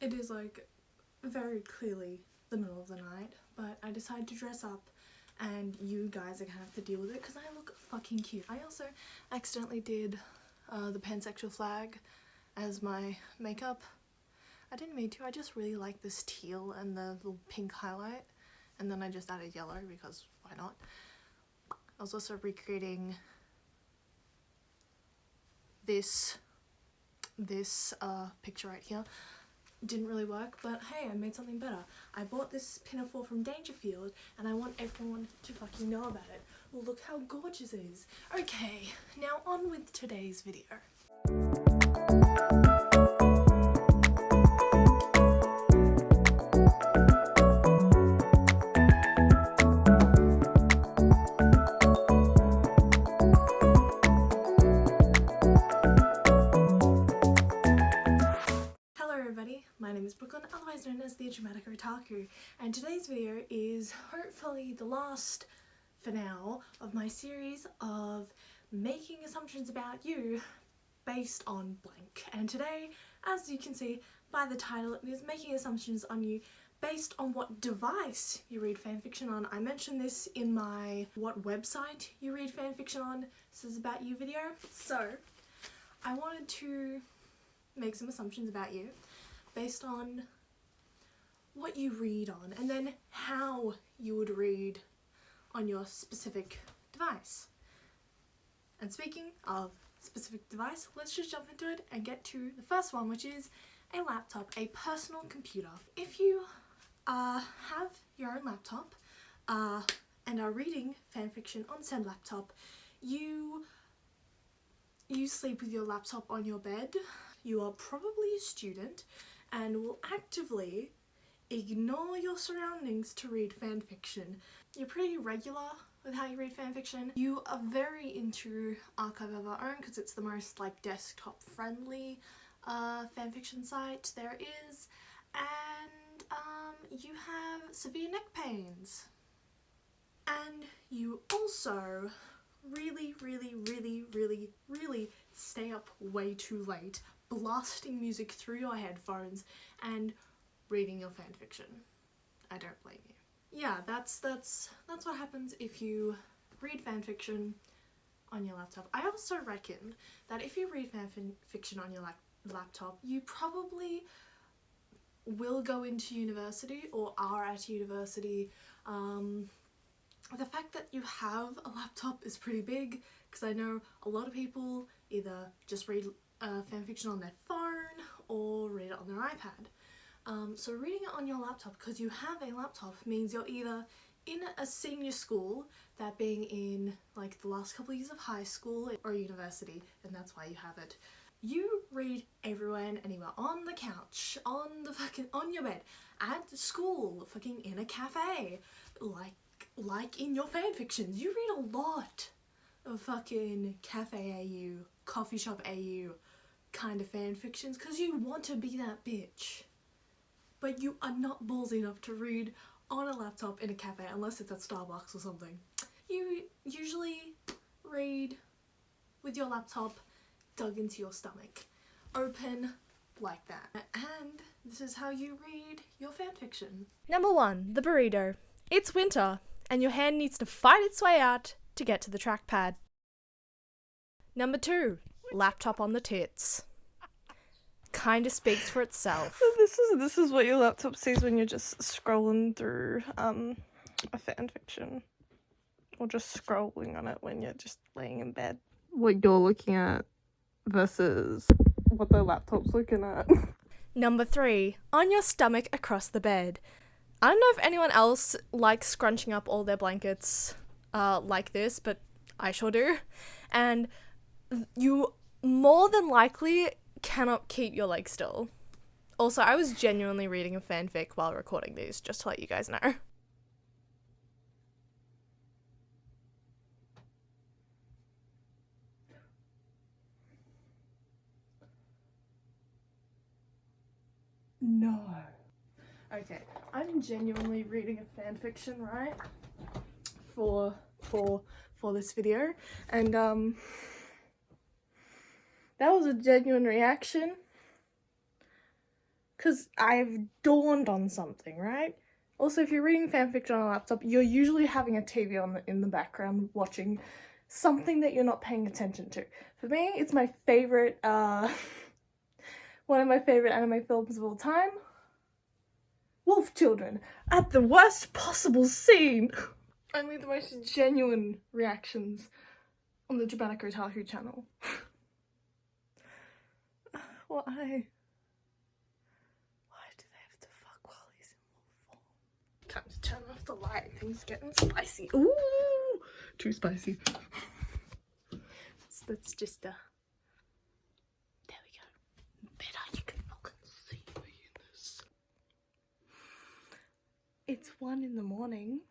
It is like very clearly the middle of the night, but I decided to dress up and you guys are gonna have to deal with it because I look fucking cute. I also accidentally did the pansexual flag as my makeup. I didn't mean to, I just really like this teal and the little pink highlight, and then I just added yellow because why not. I was also recreating this picture right here. Didn't really work, but hey, I made something better. I bought this pinafore from Dangerfield and I want everyone to fucking know about it. Well, look how gorgeous it is. Okay, now on with today's video. My name is Brooklyn, otherwise known as the Dramatic Otaku, and today's video is hopefully the last, for now, of my series of making assumptions about you based on blank. And today, as you can see by the title, it is making assumptions on you based on what device you read fanfiction on. I mentioned this in my what website you read fanfiction on, this is about you video. So, I wanted to make some assumptions about you based on what you read on and then how you would read on your specific device. And speaking of specific device, let's just jump into it and get to the first one, which is a laptop, a personal computer. If you have your own laptop and are reading fanfiction on said laptop, you sleep with your laptop on your bed, you are probably a student and will actively ignore your surroundings to read fanfiction. You're pretty regular with how you read fanfiction. You are very into Archive of Our Own because it's the most like desktop friendly fanfiction site there is, and you have severe neck pains. And you also really stay up way too late blasting music through your headphones and reading your fanfiction. I don't blame you. Yeah, that's what happens if you read fanfiction on your laptop. I also reckon that if you read fanfiction on your laptop, you probably will go into university or are at university. The fact that you have a laptop is pretty big because I know a lot of people either just read fanfiction on their phone or read it on their iPad. So reading it on your laptop because you have a laptop means you're either in a senior school, that being in like the last couple of years of high school or university, and that's why you have it. You read everywhere and anywhere, on the couch, on your bed, at school, fucking in a cafe, like in your fanfictions. You read a lot of fucking cafe AU, coffee shop AU kind of fanfictions because you want to be that bitch. But you are not ballsy enough to read on a laptop in a cafe unless it's at Starbucks or something. You usually read with your laptop dug into your stomach, open like that. And this is how you read your fanfiction. Number 1, the burrito. It's winter and your hand needs to fight its way out to get to the trackpad. Number 2, laptop on the tits. Kinda speaks for itself. This is what your laptop sees when you're just scrolling through a fanfiction, or just scrolling on it when you're just laying in bed. What you're looking at versus what the laptop's looking at. Number 3, on your stomach across the bed. I don't know if anyone else likes scrunching up all their blankets like this, but I sure do. And you more than likely cannot keep your legs still. Also, I was genuinely reading a fanfic while recording these, just to let you guys know. No. Okay, I'm genuinely reading a fanfiction, right? For this video, and that was a genuine reaction. because I've dawned on something, right? Also, if you're reading fanfiction on a laptop, you're usually having a TV on in the background watching something that you're not paying attention to. For me, it's my favorite, one of my favorite anime films of all time. Wolf Children, at the worst possible scene. Only the most genuine reactions on the Dramatic Otaku channel. Why? Why do they have to fuck while he's in wolf form? Time to turn off the light. Things getting spicy. Ooh, too spicy. That's just there we go. Better you can fucking see me in this. It's 1 a.m.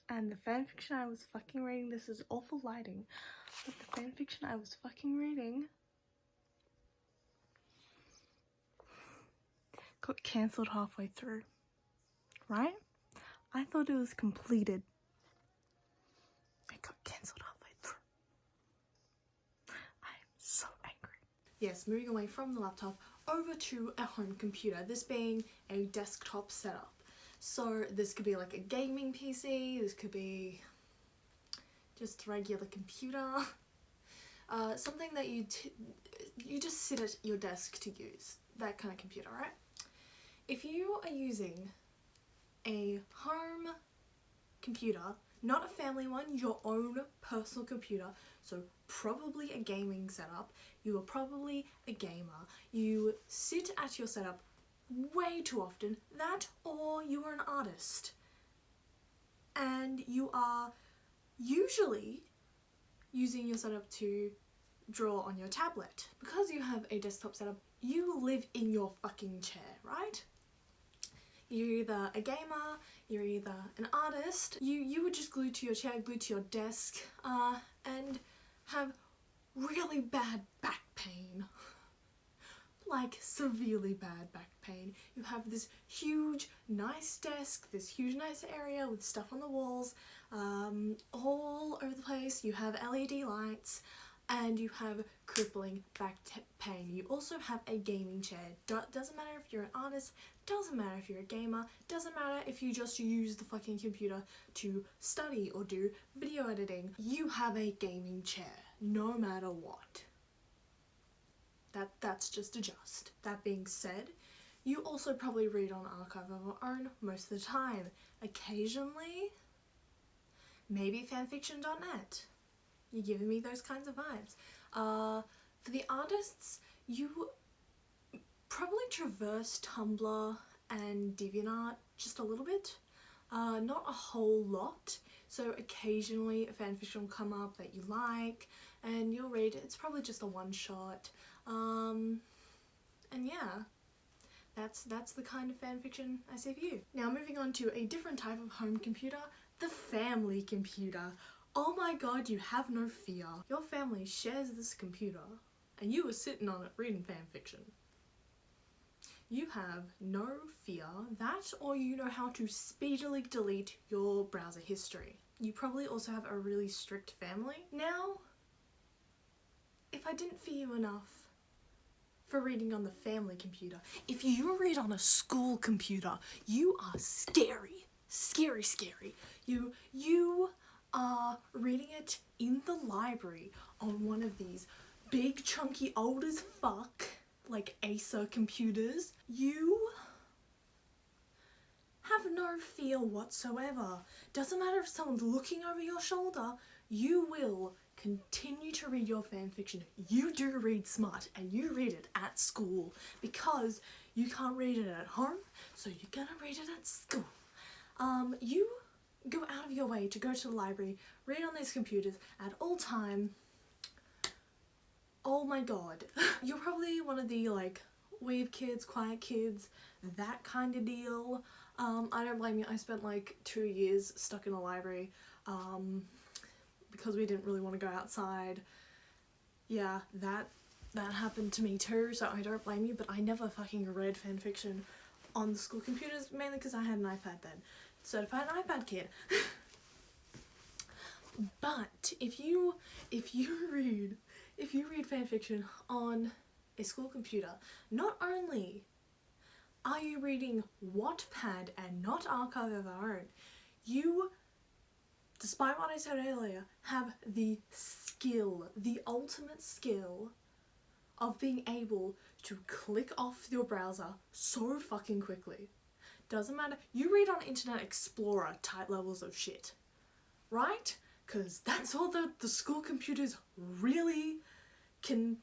and the fanfiction I was fucking reading, this is awful lighting, but the fanfiction I was fucking reading got cancelled halfway through, right? I thought it was completed. It got cancelled halfway through. I am so angry. Yes, moving away from the laptop over to a home computer, this being a desktop setup. So this could be like a gaming PC, this could be just a regular computer, something that you just sit at your desk to use, that kind of computer, right? If you are using a home computer, not a family one, your own personal computer, so probably a gaming setup, you are probably a gamer, you sit at your setup way too often, that or you are an artist and you are usually using your setup to draw on your tablet. Because you have a desktop setup, you live in your fucking chair, right? You're either a gamer, you're either an artist, you would just glue to your chair, glue to your desk, and have really bad back pain. Like severely bad back pain. You have this huge nice desk, this huge nice area with stuff on the walls, all over the place. You have LED lights and you have crippling back pain. You also have a gaming chair. Doesn't matter if you're an artist, doesn't matter if you're a gamer, doesn't matter if you just use the fucking computer to study or do video editing. You have a gaming chair, no matter what. That's just a just. That being said, you also probably read on Archive of Our Own most of the time. Occasionally, maybe fanfiction.net. You're giving me those kinds of vibes. For the artists, you probably traverse Tumblr and DeviantArt just a little bit. Not a whole lot. So occasionally a fanfiction will come up that you like and you'll read it. It's probably just a one shot. And yeah, that's the kind of fanfiction I see for you. Now moving on to a different type of home computer, the family computer. Oh my god, you have no fear. Your family shares this computer and you are sitting on it reading fanfiction. You have no fear, that or you know how to speedily delete your browser history. You probably also have a really strict family. Now, if I didn't fear you enough for reading on the family computer, if you read on a school computer, you are scary. Scary, scary. You are reading it in the library on one of these big, chunky, old as fuck, like Acer computers. You have no fear whatsoever. Doesn't matter if someone's looking over your shoulder, you will continue to read your fanfiction. You do read smart and you read it at school because you can't read it at home, so you're gonna read it at school. You go out of your way to go to the library, read on these computers at all time. Oh my god. You're probably one of the like weeb kids, quiet kids, that kind of deal. I don't blame you. I spent like 2 years stuck in a library because we didn't really want to go outside. Yeah, that happened to me too, so I don't blame you, but I never fucking read fanfiction on the school computers, mainly because I had an iPad then. Certified iPad kid. But if you read fanfiction on a school computer, not only Are you reading Wattpad and not Archive of Our Own? You, despite what I said earlier, have the skill, the ultimate skill of being able to click off your browser so fucking quickly. Doesn't matter. You read on Internet Explorer type levels of shit, right? Because that's all the school computers really can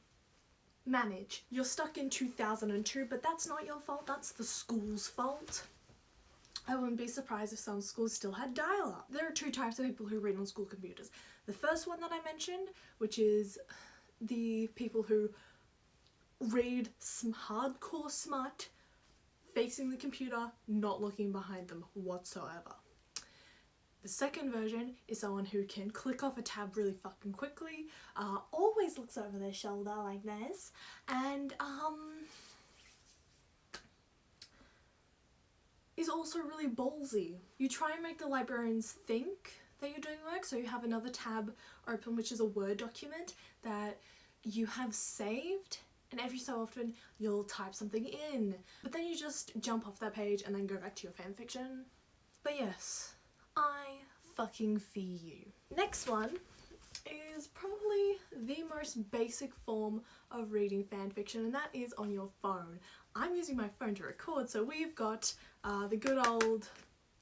manage. You're stuck in 2002, but that's not your fault, that's the school's fault. I wouldn't be surprised if some schools still had dial-up. There are two types of people who read on school computers. The first one that I mentioned, which is the people who read some hardcore smut, facing the computer, not looking behind them whatsoever. The second version is someone who can click off a tab really fucking quickly, always looks over their shoulder like this, and is also really ballsy. You try and make the librarians think that you're doing work, so you have another tab open which is a Word document that you have saved, and every so often you'll type something in, but then you just jump off that page and then go back to your fanfiction. But yes, I fucking fee you. Next one is probably the most basic form of reading fanfiction, and that is on your phone. I'm using my phone to record, so we've got the good old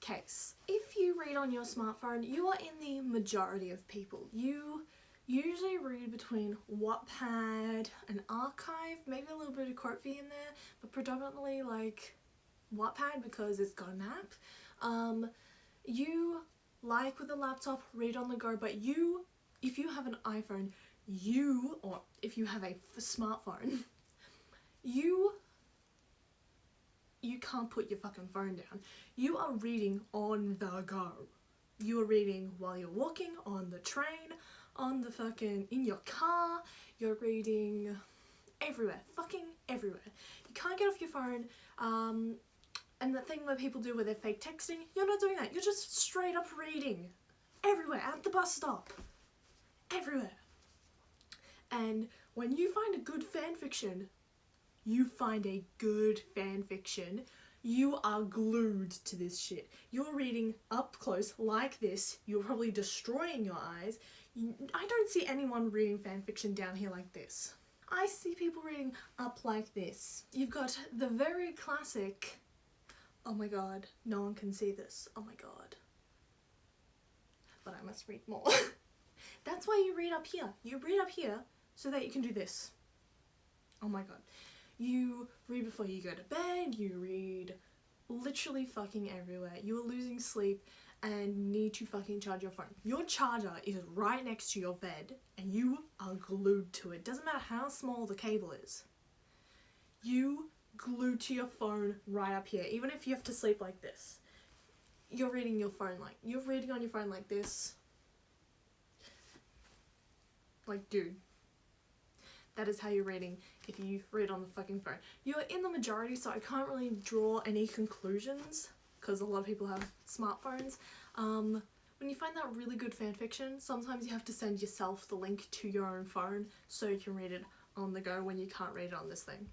case. If you read on your smartphone, you are in the majority of people. You usually read between Wattpad and Archive, maybe a little bit of Quotefy in there, but predominantly like Wattpad because it's got an app. You, like with a laptop, read on the go, but you, if you have an iPhone, or if you have a smartphone, you can't put your fucking phone down. You are reading on the go. You are reading while you're walking, on the train, on the fucking, in your car, you're reading everywhere, fucking everywhere. You can't get off your phone, and the thing where people do where they're fake texting, you're not doing that. You're just straight up reading. Everywhere, at the bus stop. Everywhere. And when you find a good fanfiction, you are glued to this shit. You're reading up close like this. You're probably destroying your eyes. I don't see anyone reading fanfiction down here like this. I see people reading up like this. You've got the very classic, oh my god, no one can see this, oh my god. But I must read more. That's why you read up here. You read up here so that you can do this. Oh my god. You read before you go to bed, you read literally fucking everywhere. You are losing sleep and need to fucking charge your phone. Your charger is right next to your bed and you are glued to it. Doesn't matter how small the cable is. You glued to your phone right up here, even if you have to sleep like this. You're reading on your phone like this. Like, dude. That is how you're reading if you read on the fucking phone. You're in the majority, so I can't really draw any conclusions because a lot of people have smartphones. When you find that really good fanfiction, sometimes you have to send yourself the link to your own phone so you can read it on the go when you can't read it on this thing.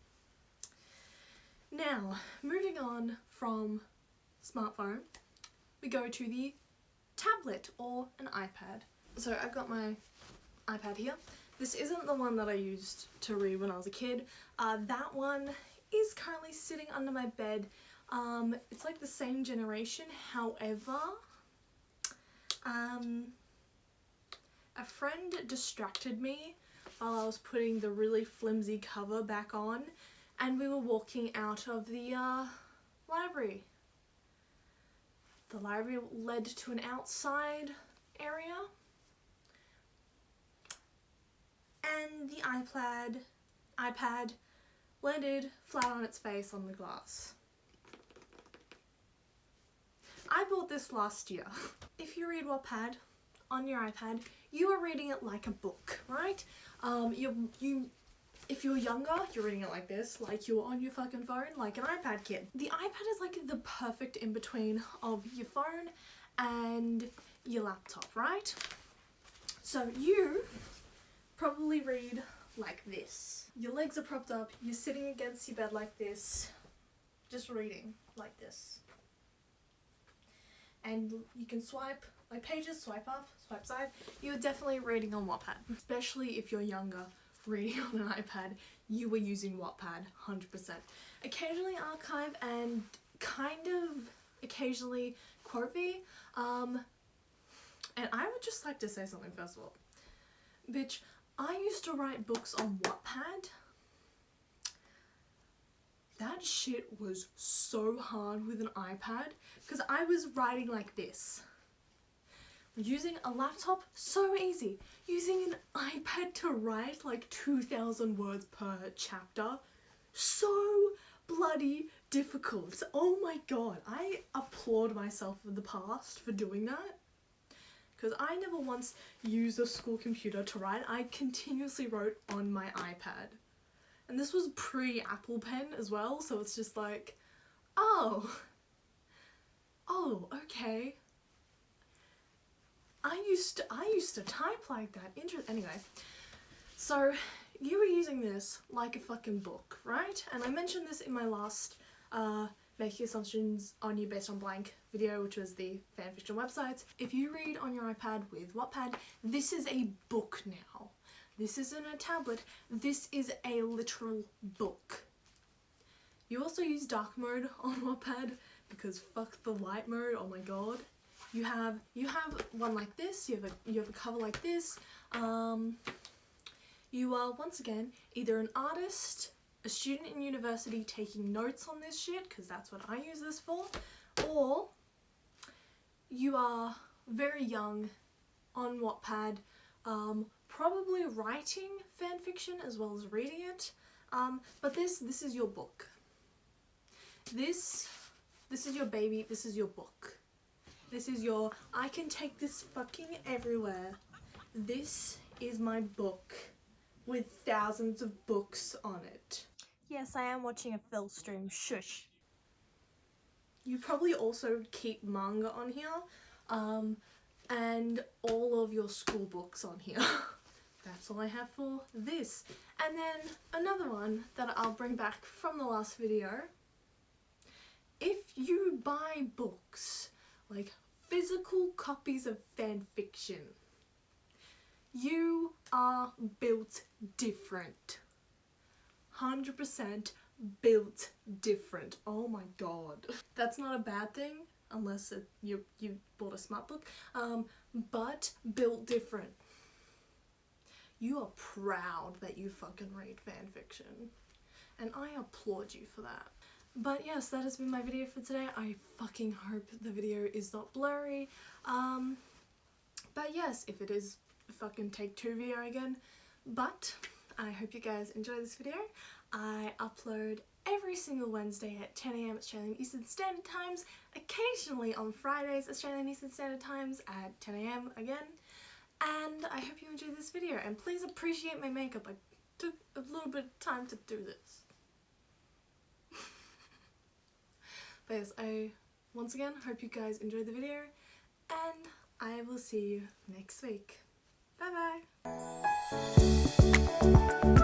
Now, moving on from smartphone, we go to the tablet or an iPad. So I've got my iPad here. This isn't the one that I used to read when I was a kid. That one is currently sitting under my bed. It's like the same generation, however, a friend distracted me while I was putting the really flimsy cover back on, and we were walking out of the library. The library led to an outside area, and the iPad landed flat on its face on the glass. I bought this last year. If you read Wattpad on your iPad, you are reading it like a book, right? If you're younger, you're reading it like this, like you're on your fucking phone, like an iPad kid. The iPad is like the perfect in-between of your phone and your laptop, right? So you probably read like this. Your legs are propped up, you're sitting against your bed like this. just reading like this. And you can swipe like pages, swipe up, swipe side. You're definitely reading on Wattpad. Especially if you're younger, reading on an iPad, you were using Wattpad 100%. Occasionally archive and kind of occasionally quote-y. And I would just like to say something first of all. Bitch, I used to write books on Wattpad. That shit was so hard with an iPad because I was writing like this. Using a laptop, so easy. Using an iPad to write like 2,000 words per chapter, so bloody difficult. Oh my god, I applaud myself in the past for doing that. Because I never once used a school computer to write. I continuously wrote on my iPad. And this was pre-Apple Pen as well, so it's just like, oh, okay. I used to type like that. Anyway, so you were using this like a fucking book, right? And I mentioned this in my last making assumptions on you based on blank video, which was the fanfiction websites. If you read on your iPad with Wattpad, this is a book now. This isn't a tablet, this is a literal book. You also use dark mode on Wattpad because fuck the light mode, oh my god. You have one like this, you have a cover like this. You are once again either an artist, a student in university taking notes on this shit, because that's what I use this for, or you are very young on Wattpad, probably writing fanfiction as well as reading it, but this is your book. This is your baby, this is your book. This is your, I can take this fucking everywhere. This is my book with thousands of books on it. Yes, I am watching a Phil stream. Shush. You probably also keep manga on here, and all of your school books on here. That's all I have for this. And then another one that I'll bring back from the last video. If you buy books, like physical copies of fanfiction, you are built different. 100% built different. Oh my god. That's not a bad thing unless you bought a smart book, but built different. You are proud that you fucking read fanfiction, and I applaud you for that. But yes, that has been my video for today. I fucking hope the video is not blurry. But yes, if it is, fucking take 2 video again. But I hope you guys enjoy this video. I upload every single Wednesday at 10 AM Australian Eastern Standard Times, occasionally on Fridays Australian Eastern Standard Times at 10 AM again. And I hope you enjoyed this video, and please appreciate my makeup. I took a little bit of time to do this. But yes, I once again hope you guys enjoyed the video, and I will see you next week. Bye bye!